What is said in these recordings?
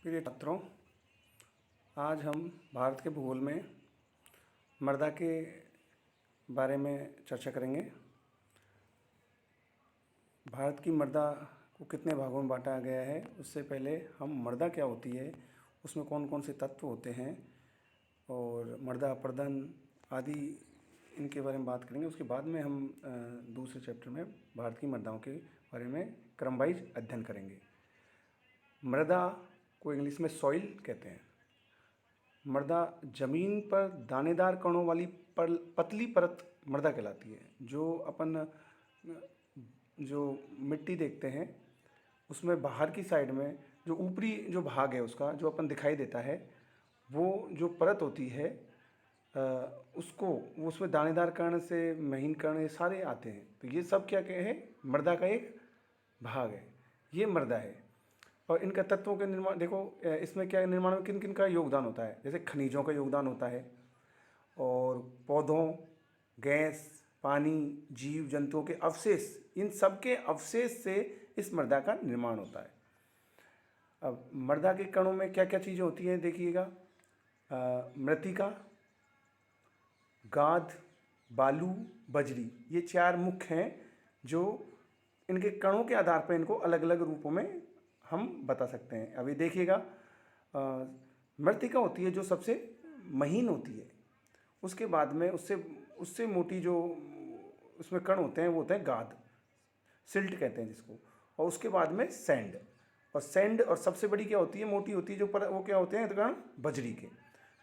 प्रिय छात्रों, आज हम भारत के भूगोल में मृदा के बारे में चर्चा करेंगे। भारत की मृदा को कितने भागों में बांटा गया है, उससे पहले हम मृदा क्या होती है, उसमें कौन कौन से तत्व होते हैं और मृदा अपरदन आदि इनके बारे में बात करेंगे। उसके बाद में हम दूसरे चैप्टर में भारत की मृदाओं के बारे में क्रम वाइज अध्ययन करेंगे। मृदा को इंग्लिश में सॉइल कहते हैं। मृदा जमीन पर दानेदार कणों वाली पतली परत मृदा कहलाती है। जो मिट्टी देखते हैं उसमें बाहर की साइड में जो ऊपरी जो भाग है उसका जो अपन दिखाई देता है, वो जो परत होती है उसमें दानेदार कण से महीन कण ये सारे आते हैं। तो ये सब क्या है, मृदा का एक भाग है। ये मृदा है और इनका तत्वों के निर्माण देखो, इसमें क्या निर्माण में किन किन का योगदान होता है। जैसे खनिजों का योगदान होता है और पौधों, गैस, पानी, जीव जंतुओं के अवशेष, इन सब के अवशेष से इस मृदा का निर्माण होता है। अब मृदा के कणों में क्या क्या चीज़ें होती हैं देखिएगा। मृत्तिका, गाद, बालू, बजरी, ये चार मुख्य हैं जो इनके कणों के आधार पर इनको अलग अलग रूपों में हम बता सकते हैं। अभी देखिएगा, मृत्तिका होती है जो सबसे महीन होती है। उसके बाद में उससे मोटी जो उसमें कण होते हैं वो होते हैं गाद, सिल्ट कहते हैं जिसको। और उसके बाद में सैंड और सबसे बड़ी क्या होती है, मोटी होती है वो क्या होते हैं कण, बजरी के।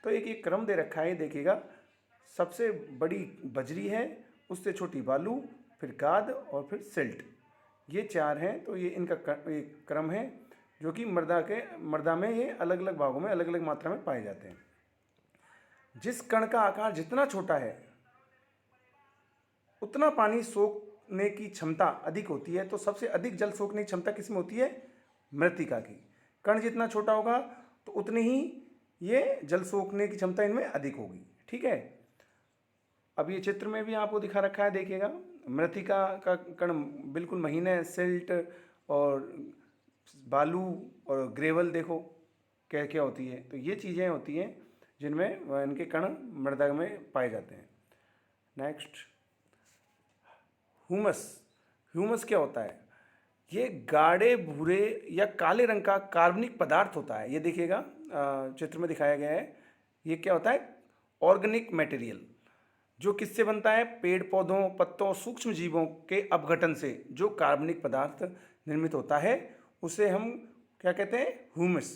तो एक क्रम दे रखा है, देखिएगा। सबसे बड़ी बजरी है, उससे छोटी बालू, फिर गाद और फिर सिल्ट, ये चार हैं। तो ये इनका एक क्रम है जो कि मृदा में ये अलग अलग भागों में अलग अलग मात्रा में पाए जाते हैं। जिस कण का आकार जितना छोटा है उतना पानी सोखने की क्षमता अधिक होती है। तो सबसे अधिक जल सोखने की क्षमता किसमें होती है, मृत्तिका की। कण जितना छोटा होगा तो उतनी ही ये जल सोखने की क्षमता इनमें अधिक होगी। ठीक है, अब ये चित्र में भी आपको दिखा रखा है, देखिएगा। मृत्तिका का कण बिल्कुल महीन है, सिल्ट और बालू और ग्रेवल देखो क्या क्या होती है। तो ये चीज़ें होती हैं जिनमें इनके कण मृदा में पाए जाते हैं। नेक्स्ट, ह्यूमस क्या होता है, ये गाढ़े भूरे या काले रंग का कार्बनिक पदार्थ होता है। ये देखिएगा चित्र में दिखाया गया है। ये क्या होता है, ऑर्गेनिक मटेरियल, जो किससे बनता है, पेड़ पौधों, पत्तों, सूक्ष्म जीवों के अपघटन से जो कार्बनिक पदार्थ निर्मित होता है उसे हम क्या कहते हैं, ह्यूमस।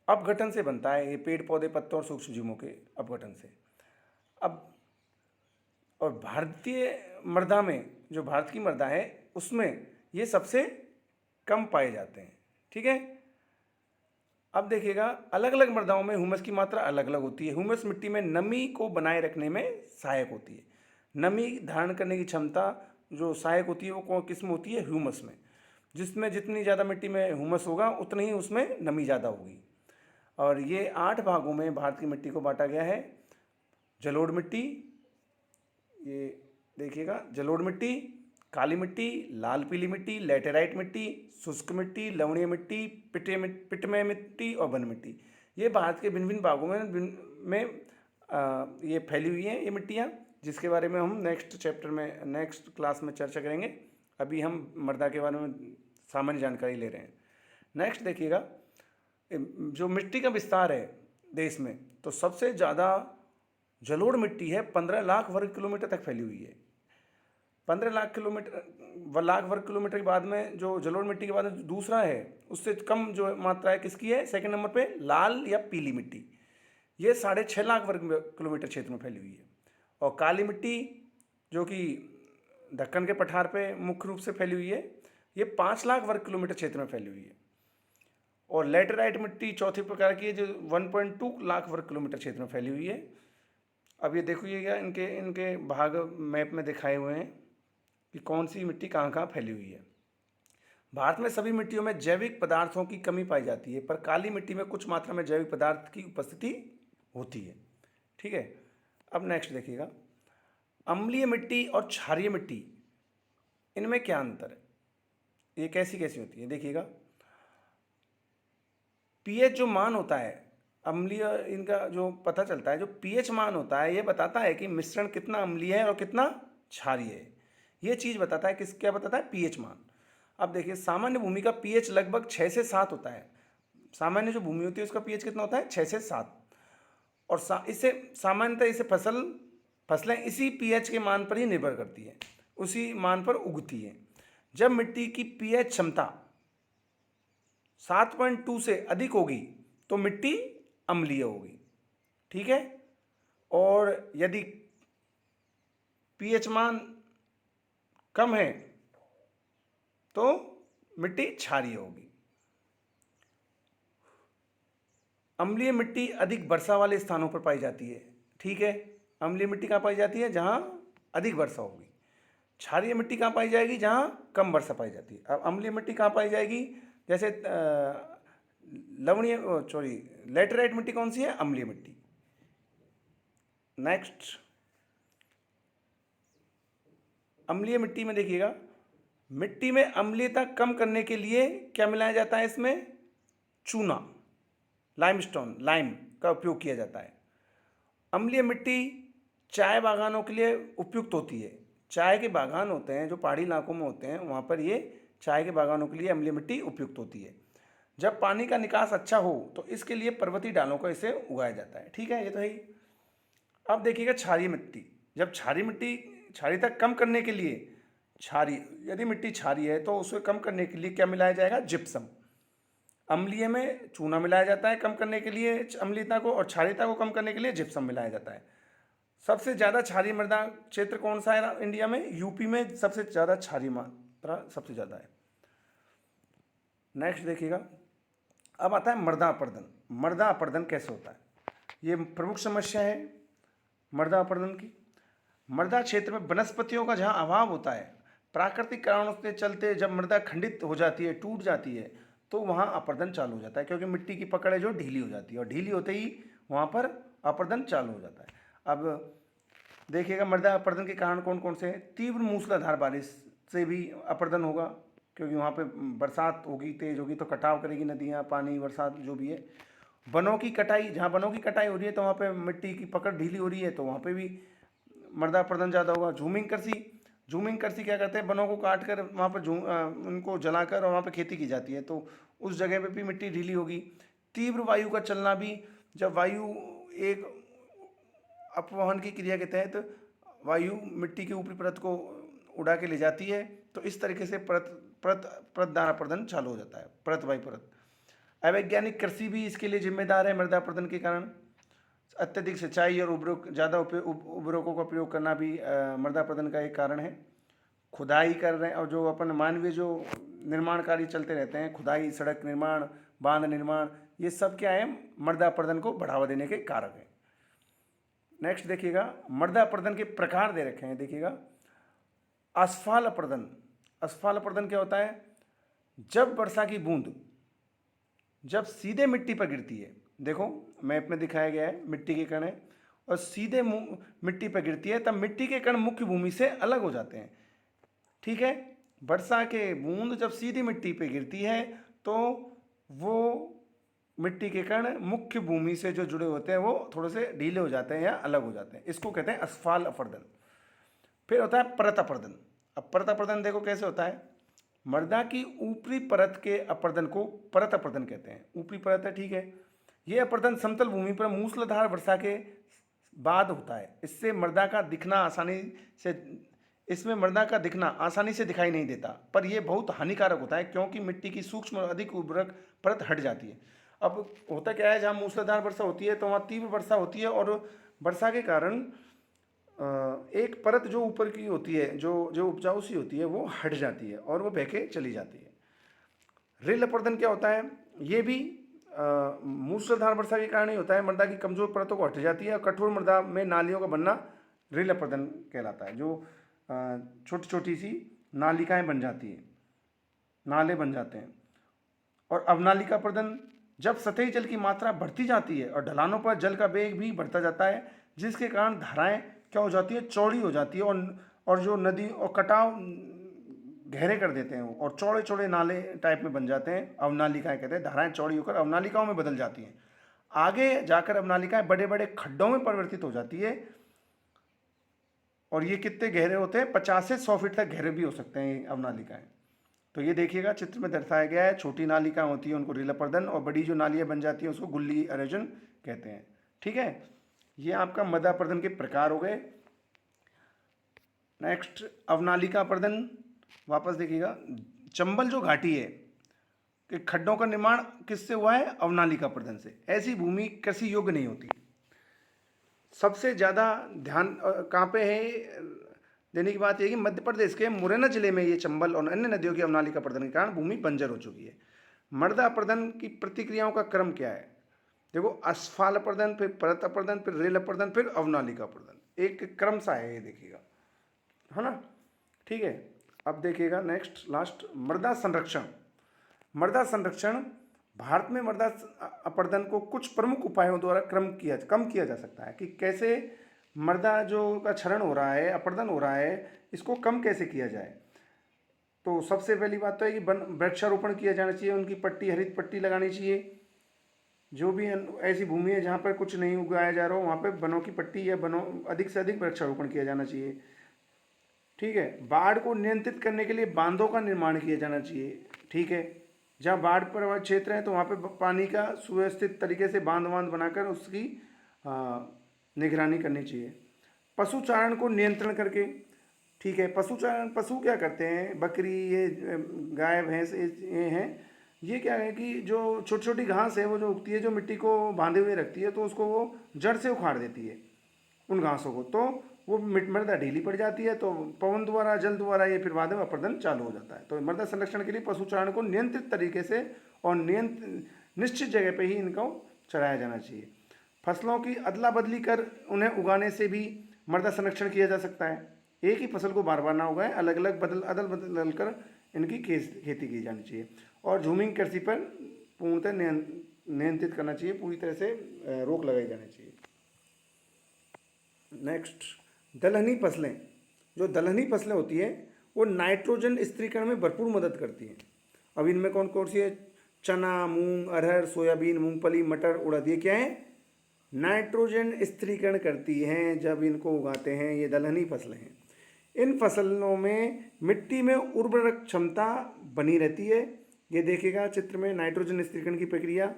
अपघटन से बनता है ये, पेड़ पौधे, पत्तों और सूक्ष्म जीवों के अपघटन से। अब और भारतीय मृदा में, जो भारत की मृदा है उसमें ये सबसे कम पाए जाते हैं। ठीक है, अब देखिएगा, अलग अलग मृदाओं में ह्यूमस की मात्रा अलग अलग होती है। ह्यूमस मिट्टी में नमी को बनाए रखने में सहायक होती है। नमी धारण करने की क्षमता जो सहायक होती है वो किस में होती है, ह्यूमस में। जिसमें जितनी ज़्यादा मिट्टी में ह्यूमस होगा उतनी ही उसमें नमी ज़्यादा होगी। और ये 8 भागों में भारत की मिट्टी को बांटा गया है। जलोढ़ मिट्टी, ये देखिएगा, जलोढ़ मिट्टी, काली मिट्टी, लाल पीली मिट्टी, लैटेराइट मिट्टी, शुष्क मिट्टी, लवणीय मिट्टी, पिटमय मिट्टी और वन मिट्टी। ये भारत के भिन्न भिन्न भागों में ये फैली हुई हैं ये मिट्टियाँ, जिसके बारे में हम नेक्स्ट चैप्टर में, नेक्स्ट क्लास में चर्चा करेंगे। अभी हम मृदा के बारे में सामान्य जानकारी ले रहे हैं। नेक्स्ट देखिएगा, जो मिट्टी का विस्तार है देश में, तो सबसे ज़्यादा जलोढ़ मिट्टी है, 15 लाख वर्ग किलोमीटर तक फैली हुई है। 15 लाख वर्ग किलोमीटर के बाद में जो जलोढ़ मिट्टी के बाद में दूसरा है, उससे कम जो मात्रा है किसकी है, सेकंड नंबर पे लाल या पीली मिट्टी। ये 6.5 लाख वर्ग किलोमीटर क्षेत्र में फैली हुई है। और काली मिट्टी जो कि दक्कन के पठार पे मुख्य रूप से फैली हुई है, ये 5 लाख वर्ग किलोमीटर क्षेत्र में फैली हुई है। और लैटेराइट मिट्टी चौथे प्रकार की है जो 1.2 लाख वर्ग किलोमीटर क्षेत्र में फैली हुई है। अब ये देखिएगा, इनके भाग मैप में दिखाए हुए हैं कि कौन सी मिट्टी कहाँ कहाँ फैली हुई है। भारत में सभी मिट्टियों में जैविक पदार्थों की कमी पाई जाती है, पर काली मिट्टी में कुछ मात्रा में जैविक पदार्थ की उपस्थिति होती है। ठीक है, अब नेक्स्ट देखिएगा, अम्लीय मिट्टी और क्षारीय मिट्टी, इनमें क्या अंतर है, ये कैसी कैसी होती है देखिएगा। पीएच जो मान होता है, अम्लीय इनका जो पता चलता है, जो पीएच मान होता है ये बताता है कि मिश्रण कितना अम्लीय है और कितना क्षारीय है। ये चीज़ बताता है, क्या बताता है? पीएच मान। अब देखिए, सामान्य भूमि का पीएच लगभग 6 से 7 होता है। सामान्य जो भूमि होती है उसका पीएच कितना होता है? 6 से 7। और इससे सामान्यतः इसे फसलें इसी पीएच के मान पर ही निर्भर करती है, उसी मान पर उगती है। जब मिट्टी की पीएच क्षमता 7.2 से अधिक होगी तो मिट्टी अम्लीय होगी, ठीक है। और यदि पीएच मान कम है तो मिट्टी क्षारीय होगी। अम्लीय मिट्टी अधिक वर्षा वाले स्थानों पर पाई जाती है, ठीक है। अम्लीय मिट्टी कहाँ पाई जाती है? जहाँ अधिक वर्षा होगी। क्षारीय मिट्टी कहाँ पाई जाएगी? जहाँ कम वर्षा पाई जाती है। अब अम्लीय मिट्टी कहाँ पाई जाएगी? जैसे लेटराइट मिट्टी कौन सी है? अम्लीय मिट्टी। नेक्स्ट, अम्लीय मिट्टी में देखिएगा, मिट्टी में अम्लीयता कम करने के लिए क्या मिलाया जाता है? इसमें चूना, लाइम का उपयोग किया जाता है। अम्लीय मिट्टी चाय बागानों के लिए उपयुक्त होती है। चाय के बागान होते हैं जो पहाड़ी इलाकों में होते हैं, वहाँ पर ये चाय के बागानों के लिए अम्लीय मिट्टी उपयुक्त होती है। जब पानी का निकास अच्छा हो तो इसके लिए पर्वतीय ढालों को इसे उगाया जाता है, ठीक है, ये तो है ही। अब देखिएगा क्षारीय मिट्टी। जब क्षारीयता कम करने के लिए, यदि मिट्टी क्षारीय है तो उसे कम करने के लिए क्या मिलाया जाएगा? जिप्सम। अम्लीय में चूना मिलाया जाता है कम करने के लिए अम्लीयता को, और क्षारीयता को कम करने के लिए जिप्सम मिलाया जाता है। सबसे ज़्यादा क्षारीय मृदा क्षेत्र कौन सा है इंडिया में? यूपी में सबसे ज़्यादा क्षारीय मात्रा सबसे ज़्यादा है। नेक्स्ट देखिएगा, अब आता है मृदा अपरदन। मृदा अपरदन कैसे होता है? ये प्रमुख समस्या है मृदा अपरदन की। मृदा क्षेत्र में वनस्पतियों का जहाँ अभाव होता है, प्राकृतिक कारणों के चलते जब मृदा खंडित हो जाती है, टूट जाती है, तो वहाँ अपरदन चालू हो जाता है, क्योंकि मिट्टी की पकड़ है जो ढीली हो जाती है, और ढीली होते ही वहाँ पर अपरदन चालू हो जाता है। अब देखिएगा, मृदा अपरदन के कारण कौन कौन से हैं? तीव्र मूसलाधार बारिश से भी अपरदन होगा, क्योंकि वहाँ पे बरसात होगी, तेज होगी, तो कटाव करेगी नदियाँ, पानी, बरसात जो भी है। वनों की कटाई, जहाँ वनों की कटाई हो रही है तो वहाँ पे मिट्टी की पकड़ ढीली हो रही है, तो वहाँ पे भी मृदा अपरदन ज़्यादा होगा। झूमिंग कृषि क्या करते हैं? वनों को काट कर वहाँ पर उनको जलाकर और वहाँ पर खेती की जाती है, तो उस जगह पे भी मिट्टी ढीली होगी। तीव्र वायु का चलना भी, जब वायु एक अपवहन की क्रिया के तहत वायु मिट्टी की ऊपरी परत को उड़ा के ले जाती है, तो इस तरीके से परतदार अपरदन चालू हो जाता है, परत बाई परत। अवैज्ञानिक कृषि भी इसके लिए जिम्मेदार है मृदा अपरदन के कारण। अत्यधिक सिंचाई और उर्वरकों का प्रयोग करना भी मृदा अपरदन का एक कारण है। खुदाई कर रहे हैं, और जो अपन मानवीय जो निर्माण कार्य चलते रहते हैं, खुदाई, सड़क निर्माण, बांध निर्माण, ये सब क्या है? मृदा अपरदन को बढ़ावा देने के कारक है। नेक्स्ट देखिएगा, मृदा अपरदन के प्रकार दे रखे हैं, देखिएगा। असफल अपरदन। असफल अपरदन क्या होता है? जब वर्षा की बूंद जब सीधे मिट्टी पर गिरती है, देखो मैप में दिखाया गया है, मिट्टी के कण है और सीधे मिट्टी पर गिरती है, तब मिट्टी के कण मुख्य भूमि से अलग हो जाते हैं, ठीक है। वर्षा के बूंद जब सीधी मिट्टी पर गिरती है तो वो मिट्टी के कण मुख्य भूमि से जो जुड़े होते हैं वो थोड़े से ढीले हो जाते हैं या अलग हो जाते हैं, इसको कहते हैं असफल अपरदन। फिर होता है परत अपरदन। अब परत अपरदन देखो कैसे होता है। मृदा की ऊपरी परत के अपरदन को परत अपरदन कहते हैं। ऊपरी परत है, ठीक है। यह अपरदन समतल भूमि पर मूसलाधार वर्षा के बाद होता है। इसमें मृदा का दिखना आसानी से दिखाई नहीं देता, पर यह बहुत हानिकारक होता है, क्योंकि मिट्टी की सूक्ष्म और अधिक उर्वरक परत हट जाती है। अब होता क्या है, जहाँ मूसलाधार वर्षा होती है तो वहाँ तीव्र वर्षा होती है, और वर्षा के कारण एक परत जो ऊपर की होती है, जो उपजाऊ सी होती है, वो हट जाती है और वो बहके चली जाती है। रेल अपरदन क्या होता है? ये भी मूसलाधार वर्षा के कारण ही होता है। मृदा की कमजोर परतों को हट जाती है और कठोर मृदा में नालियों का बनना रेल अपरदन कहलाता है। जो छोटी छोटी सी नालिकाएं बन जाती है, नाले बन जाते हैं। और अवनालिका अपरदन, जब सतही जल की मात्रा बढ़ती जाती है और ढलानों पर जल का वेग भी बढ़ता जाता है, जिसके कारण धाराएं क्या हो जाती है? चौड़ी हो जाती है, और जो नदी और कटाव गहरे कर देते हैं वो, और चौड़े चौड़े नाले टाइप में बन जाते हैं, अवनालिकाएं कहते हैं। धाराएं चौड़ी होकर अवनालिकाओं में बदल जाती हैं। आगे जाकर अवनालिकाएं बड़े बड़े खड्डों में परिवर्तित हो जाती है, और ये कितने गहरे होते हैं, 50 से 100 फीट तक गहरे भी हो सकते हैं ये अवनालिकाएं। तो ये देखिएगा चित्र में दर्शाया गया है, छोटी नालिकाएं होती है उनको रीला प्रदन, और बड़ी जो नालियाँ बन जाती हैं उसको गुल्ली एरोजन कहते हैं। ठीक है, ये आपका मृदा प्रदन के प्रकार हो गए। नेक्स्ट अवनालिका प्रदन, वापस देखिएगा, चंबल जो घाटी है कि खड्डों का निर्माण किससे हुआ है, अवनालिका प्रदन से। ऐसी भूमि कृषि योग्य नहीं होती। सबसे ज़्यादा ध्यान कहाँ पे है देने की बात यह कि मध्य प्रदेश के मुरैना जिले में ये चंबल और अन्य नदियों की अवनालिका प्रदन के कारण भूमि बंजर हो चुकी है। मृदा प्रदन की प्रतिक्रियाओं का क्रम क्या है, देखो, अस्फाल प्रदन, फिर परत प्रदन, फिर रेल प्रदन, फिर अवनालिका प्रदन, एक क्रम सा है ये, देखिएगा, है ना। ठीक है, अब देखिएगा नेक्स्ट लास्ट मृदा संरक्षण। मृदा संरक्षण, भारत में मृदा अपरदन को कुछ प्रमुख उपायों द्वारा कम किया जा सकता है कि कैसे मृदा जो का क्षरण हो रहा है, अपरदन हो रहा है, इसको कम कैसे किया जाए। तो सबसे पहली बात तो है कि वृक्षारोपण किया जाना चाहिए, उनकी पट्टी, हरित पट्टी लगानी चाहिए। जो भी ऐसी भूमि है जहाँ पर कुछ नहीं उगाया जा रहा हो वहाँ पर वनों की पट्टी या वनों अधिक से अधिक वृक्षारोपण किया जाना चाहिए। ठीक है, बाढ़ को नियंत्रित करने के लिए बांधों का निर्माण किया जाना चाहिए। ठीक है, जहाँ बाढ़ प्रभावित क्षेत्र है तो वहाँ पे पानी का सुव्यवस्थित तरीके से बांध बनाकर उसकी निगरानी करनी चाहिए। पशुचारण को नियंत्रण करके, ठीक है, पशुचारण, पशु क्या करते हैं, बकरी, ये गाय भैंस, ये हैं, ये क्या है कि जो छोटी छोटी घास है वो जो उगती है, जो मिट्टी को बांधे हुए रखती है, तो उसको वो जड़ से उखाड़ देती है उन घासों को, तो वो मृदा ढीली पड़ जाती है, तो पवन द्वारा, जल द्वारा ये फिर बाद में अपरदन चालू हो जाता है। तो मृदा संरक्षण के लिए पशुचारण को नियंत्रित तरीके से और निश्चित जगह पे ही इनको चराया जाना चाहिए। फसलों की अदला बदली कर उन्हें उगाने से भी मृदा संरक्षण किया जा सकता है। एक ही फसल को बार बार ना उगाएं, अलग अलग अदल बदल कर इनकी खेती की जानी चाहिए। और झूमिंग कृषि पर पूर्णतः नियंत्रित करना चाहिए, पूरी तरह से रोक लगाई जानी चाहिए। नेक्स्ट, दलहनी फसलें। जो दलहनी फसलें होती है वो नाइट्रोजन स्थिरीकरण में भरपूर मदद करती हैं। अब इनमें कौन कौन सी है, चना, मूंग, अरहर, सोयाबीन, मूंगफली, मटर, उड़द, ये क्या है, नाइट्रोजन स्थिरीकरण करती हैं जब इनको उगाते हैं। ये दलहनी फसलें हैं। इन फसलों में मिट्टी में उर्वरक क्षमता बनी रहती है। ये देखिएगा चित्र में नाइट्रोजन स्थिरीकरण की प्रक्रिया।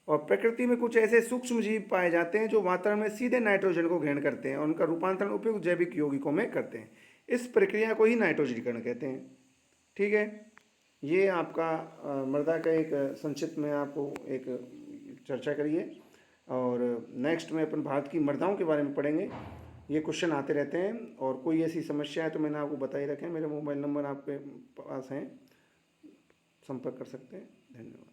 और प्रकृति में कुछ ऐसे सूक्ष्म जीव पाए जाते हैं जो वातावरण में सीधे नाइट्रोजन को ग्रहण करते हैं और उनका रूपांतरण उपयुक्त जैविक यौगिकों में करते हैं। इस प्रक्रिया को ही नाइट्रोजनीकरण कहते हैं। ठीक है, ये आपका मृदा का एक संक्षिप्त में आपको एक चर्चा करिए। और नेक्स्ट में अपन भारत की मृदाओं के बारे में पढ़ेंगे। ये क्वेश्चन आते रहते हैं, और कोई ऐसी समस्या है तो मैंने आपको बता ही रखे हैं। मेरे मोबाइल नंबर आपके पास हैं, संपर्क कर सकते हैं। धन्यवाद।